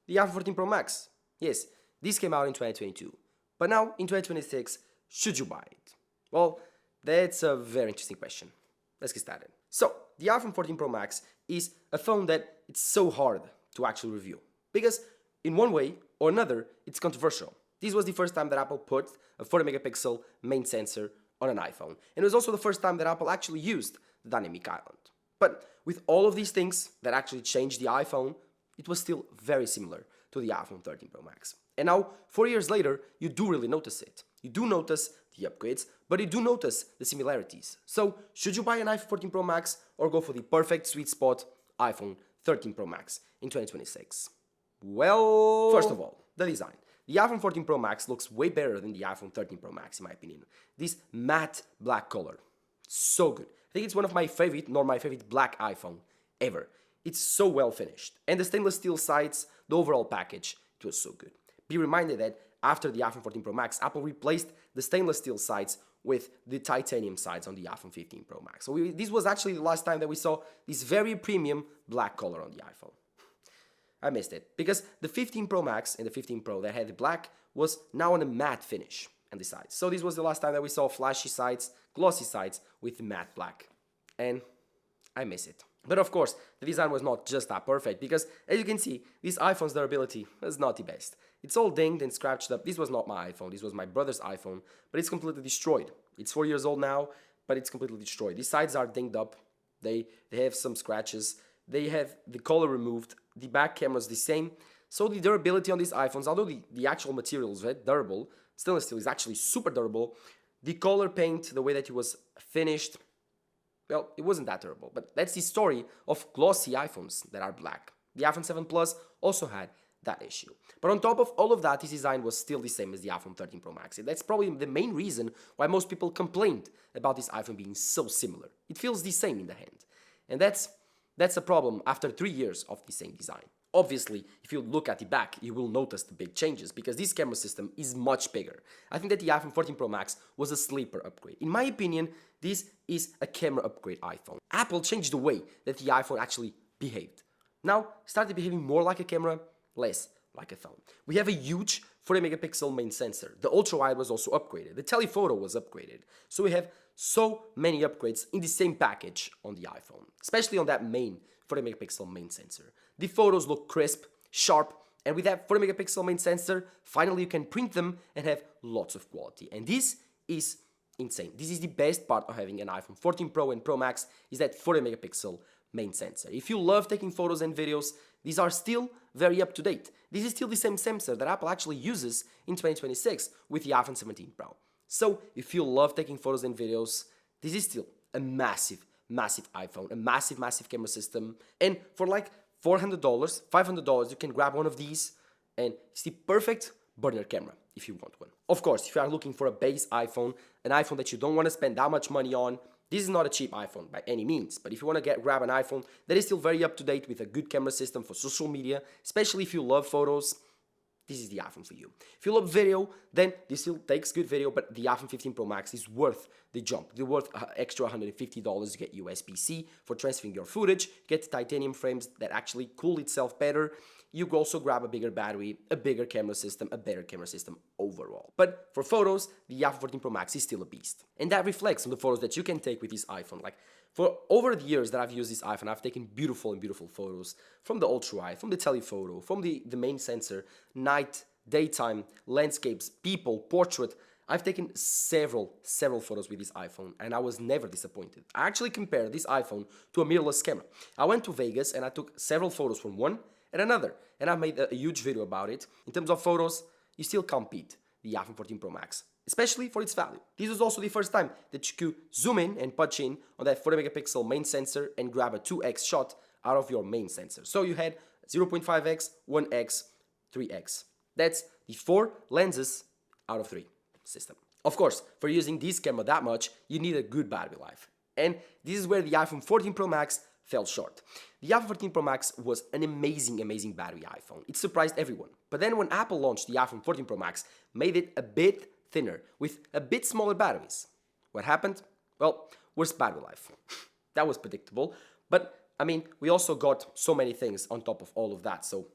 The iPhone 14 Pro Max. Yes, this came out in 2022. But now, in 2026, should you buy it? Well, that's a very interesting question. Let's get started. So, the iPhone 14 Pro Max is a phone that it's so hard to actually review. Because in one way or another, it's controversial. This was the first time that Apple put a 40 megapixel main sensor on an iPhone. And it was also the first time that Apple actually used the dynamic island. But with all of these things that actually changed the iPhone, it was still very similar to the iPhone 13 Pro Max. And now, 4 years later, you do really notice it. You do notice the upgrades, but you do notice the similarities. So, should you buy an iPhone 14 Pro Max or go for the perfect sweet spot iPhone 13 Pro Max in 2026? Well, first of all, the design. The iPhone 14 Pro Max looks way better than the iPhone 13 Pro Max in my opinion. This matte black color, so good. I think it's one of my favorite, nor my favorite black iPhone ever. It's so well finished. And the stainless steel sides, the overall package, it was so good. Be reminded that after the iPhone 14 Pro Max, Apple replaced the stainless steel sides with the titanium sides on the iPhone 15 Pro Max. So this was actually the last time that we saw this very premium black color on the iPhone. I missed it because the 15 Pro Max and the 15 Pro that had the black was now on a matte finish on the sides. So this was the last time that we saw flashy sides, glossy sides with matte black. And I miss it. But of course, the design was not just that perfect because, as you can see, this iPhone's durability was not the best. It's all dinged and scratched up. This was not my iPhone, this was my brother's iPhone, but it's completely destroyed. It's 4 years old now, but it's completely destroyed. These sides are dinged up, they have some scratches, they have the color removed, the back camera's the same. So the durability on these iPhones, although the actual material is very durable, stainless steel is actually super durable, the color paint, the way that it was finished, well, it wasn't that durable, but that's the story of glossy iPhones that are black. The iPhone 7 Plus also had that issue. But on top of all of that, its design was still the same as the iPhone 13 Pro Max. And that's probably the main reason why most people complained about this iPhone being so similar. It feels the same in the hand. And that's a problem after 3 years of the same design. Obviously, if you look at the back, you will notice the big changes because this camera system is much bigger. I think that the iPhone 14 Pro Max was a sleeper upgrade. In my opinion, this is a camera upgrade iPhone. Apple changed the way that the iPhone actually behaved. Now, started behaving more like a camera, less like a phone. We have a huge 40 megapixel main sensor. The ultra wide was also upgraded. The telephoto was upgraded. So we have so many upgrades in the same package on the iPhone, especially on that main 40 megapixel main sensor. The photos look crisp, sharp, and with that 40 megapixel main sensor, finally you can print them and have lots of quality. And this is insane. This is the best part of having an iPhone 14 Pro and Pro Max is that 40 megapixel main sensor. If you love taking photos and videos, these are still very up to date. This is still the same sensor that Apple actually uses in 2026 with the iPhone 17 Pro. So if you love taking photos and videos, this is still a massive iPhone, a massive camera system. And for like $400, $500, you can grab one of these and it's the perfect burner camera if you want one. Of course, if you are looking for a base iPhone, an iPhone that you don't want to spend that much money on, this is not a cheap iPhone by any means, but if you want to grab an iPhone that is still very up to date with a good camera system for social media, especially if you love photos, this is the iPhone for you. If you love video, then this still takes good video, but the iPhone 15 Pro Max is worth the jump. It's worth extra $150. You get USB-C for transferring your footage, you get titanium frames that actually cool itself better. You can also grab a bigger battery, a bigger camera system, a better camera system overall. But for photos, the iPhone 14 Pro Max is still a beast. And that reflects on the photos that you can take with this iPhone. Like, for over the years that I've used this iPhone, I've taken beautiful photos from the ultra wide, from the telephoto, from the main sensor, night, daytime, landscapes, people, portrait. I've taken several photos with this iPhone and I was never disappointed. I actually compared this iPhone to a mirrorless camera. I went to Vegas and I took several photos from one and another, and I made a huge video about it. In terms of photos, you still can't beat the iPhone 14 Pro Max, especially for its value. This was also the first time that you could zoom in and punch in on that 40 megapixel main sensor and grab a 2x shot out of your main sensor. So you had 0.5x, 1x, 3x. That's the 4 lenses out of 3 system. Of course, for using this camera that much, you need a good battery life. And this is where the iPhone 14 Pro Max fell short. The iPhone 14 Pro Max was an amazing battery iPhone. It surprised everyone. But then when Apple launched the iPhone 14 Pro Max, made it a bit thinner with a bit smaller batteries. What happened? Well, worse battery life. That was predictable. But I mean, we also got so many things on top of all of that, so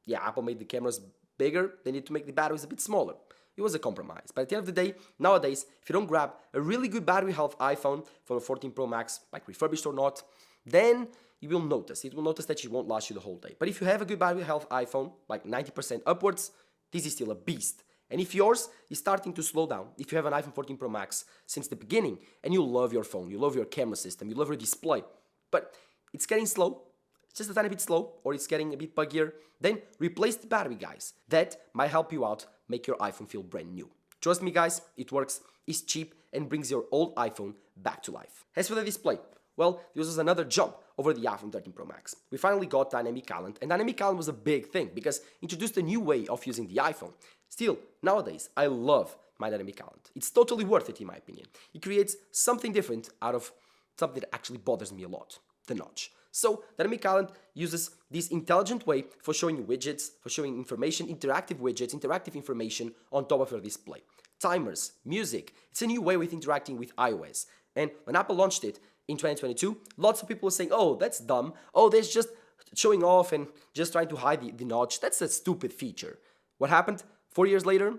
Yeah, Apple made the cameras bigger, they need to make the batteries a bit smaller. It was a compromise. But at the end of the day, nowadays, if you don't grab a really good battery health iPhone from a 14 Pro Max, like refurbished or not, then you will notice. It will notice that it won't last you the whole day. But if you have a good battery health iPhone, like 90% upwards, this is still a beast. And if yours is starting to slow down, if you have an iPhone 14 Pro Max since the beginning, and you love your phone, you love your camera system, you love your display, but it's getting slow, it's just a tiny bit slow, or it's getting a bit buggier, then replace the battery, guys. That might help you out, make your iPhone feel brand new. Trust me, guys, it works, it's cheap, and brings your old iPhone back to life. As for the display, well, this was another jump over the iPhone 13 Pro Max. We finally got Dynamic Island, and Dynamic Island was a big thing because it introduced a new way of using the iPhone. Still, nowadays, I love my Dynamic Island. It's totally worth it in my opinion. It creates something different out of something that actually bothers me a lot, the notch. So, Dynamic Island uses this intelligent way for showing widgets, for showing information, interactive widgets, interactive information on top of your display. Timers, music, it's a new way with interacting with iOS. And when Apple launched it in 2022, lots of people were saying, oh, that's dumb, oh, that's just showing off and just trying to hide the notch, that's a stupid feature. What happened? 4 years later,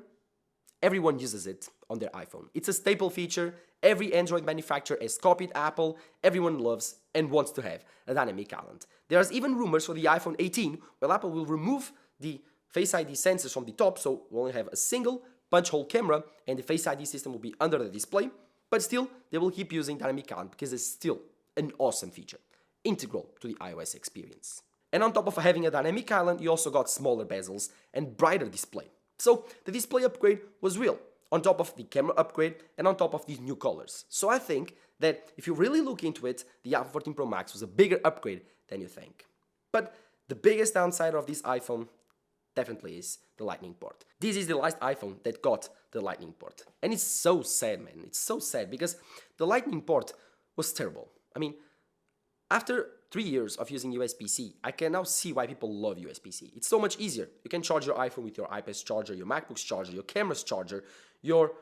everyone uses it on their iPhone. It's a staple feature. Every Android manufacturer has copied Apple. Everyone loves and wants to have a Dynamic Island. There's even rumors for the iPhone 18 where Apple will remove the Face ID sensors from the top, so we'll only have a single punch hole camera and the Face ID system will be under the display. But still, they will keep using Dynamic Island because it's still an awesome feature, integral to the iOS experience. And on top of having a Dynamic Island, you also got smaller bezels and brighter display. So the display upgrade was real, on top of the camera upgrade and on top of these new colors. So I think that if you really look into it, the iPhone 14 Pro Max was a bigger upgrade than you think. But the biggest downside of this iPhone definitely is the Lightning port. This is the last iPhone that got the Lightning port. And it's so sad, man. It's so sad because the Lightning port was terrible. I mean, after 3 years of using USB-C, I can now see why people love USB-C. It's so much easier. You can charge your iPhone with your iPad's charger, your MacBook's charger, your camera's charger, your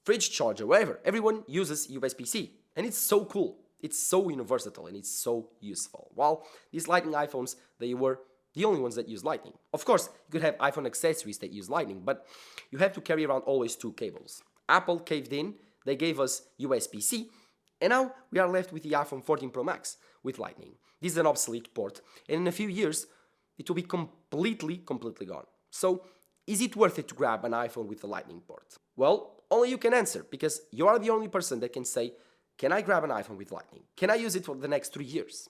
fridge charger, whatever. Everyone uses USB-C. And it's so cool. It's so universal and it's so useful. While these Lightning iPhones, they were the only ones that use Lightning. Of course, you could have iPhone accessories that use Lightning, but you have to carry around always two cables. Apple caved in, they gave us USB-C, and now we are left with the iPhone 14 Pro Max with Lightning. This is an obsolete port, and in a few years, it will be completely gone. So, is it worth it to grab an iPhone with a Lightning port? Well, only you can answer, because you are the only person that can say, can I grab an iPhone with Lightning? Can I use it for the next 3 years?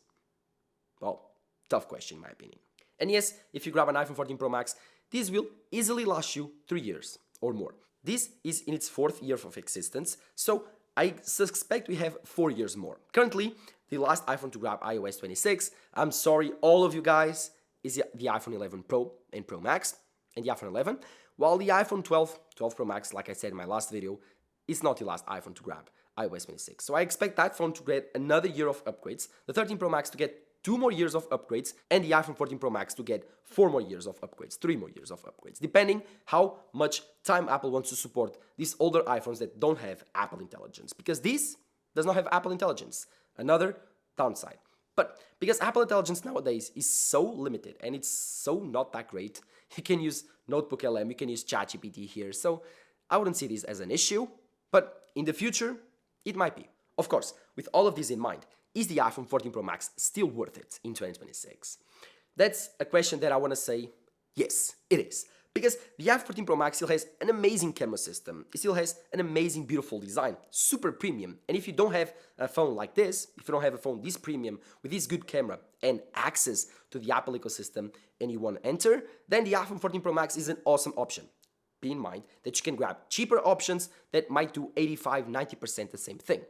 Well, tough question in my opinion. And yes, if you grab an iPhone 14 Pro Max, this will easily last you 3 years or more. This is in its 4th year of existence, so I suspect we have 4 years more. Currently, the last iPhone to grab iOS 26, I'm sorry all of you guys, is the iPhone 11 Pro and Pro Max and the iPhone 11, while the iPhone 12 Pro Max, like I said in my last video, is not the last iPhone to grab iOS 26. So I expect that phone to get another year of upgrades, the 13 Pro Max to get 2 more years of upgrades, and the iPhone 14 Pro Max to get 4 more years of upgrades, 3 more years of upgrades, depending how much time Apple wants to support these older iPhones that don't have Apple Intelligence, because this does not have Apple Intelligence, another downside. But because Apple Intelligence nowadays is so limited and it's so not that great, you can use Notebook LM, you can use ChatGPT here, so I wouldn't see this as an issue, but in the future, it might be. Of course, with all of this in mind, is the iPhone 14 Pro Max still worth it in 2026? That's a question that I want to say, yes, it is. Because the iPhone 14 Pro Max still has an amazing camera system. It still has an amazing, beautiful design, super premium. And if you don't have a phone like this, if you don't have a phone this premium, with this good camera and access to the Apple ecosystem, and you want to enter, then the iPhone 14 Pro Max is an awesome option. Be in mind that you can grab cheaper options that might do 85-90% the same thing.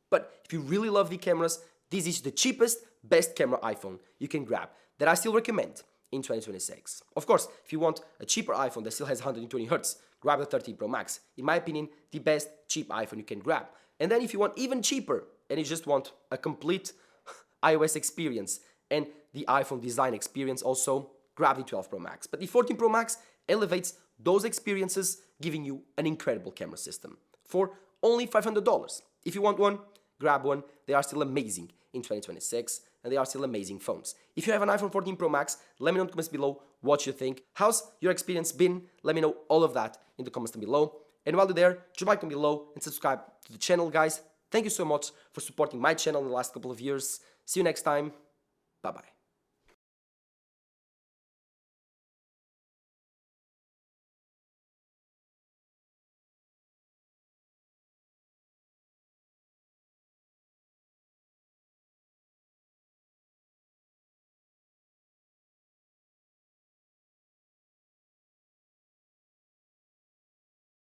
But if you really love the cameras, this is the cheapest, best camera iPhone you can grab that I still recommend in 2026. Of course, if you want a cheaper iPhone that still has 120Hz, grab the 13 Pro Max. In my opinion, the best cheap iPhone you can grab. And then if you want even cheaper and you just want a complete iOS experience and the iPhone design experience also, grab the 12 Pro Max. But the 14 Pro Max elevates those experiences, giving you an incredible camera system for only $500. If you want one, grab one. They are still amazing in 2026. and they are still amazing phones. If you have an iPhone 14 Pro Max, let me know in the comments below what you think. How's your experience been? Let me know all of that in the comments down below. And while you're there, drop a like down below and subscribe to the channel, guys. Thank you so much for supporting my channel in the last couple of years. See you next time. Bye-bye.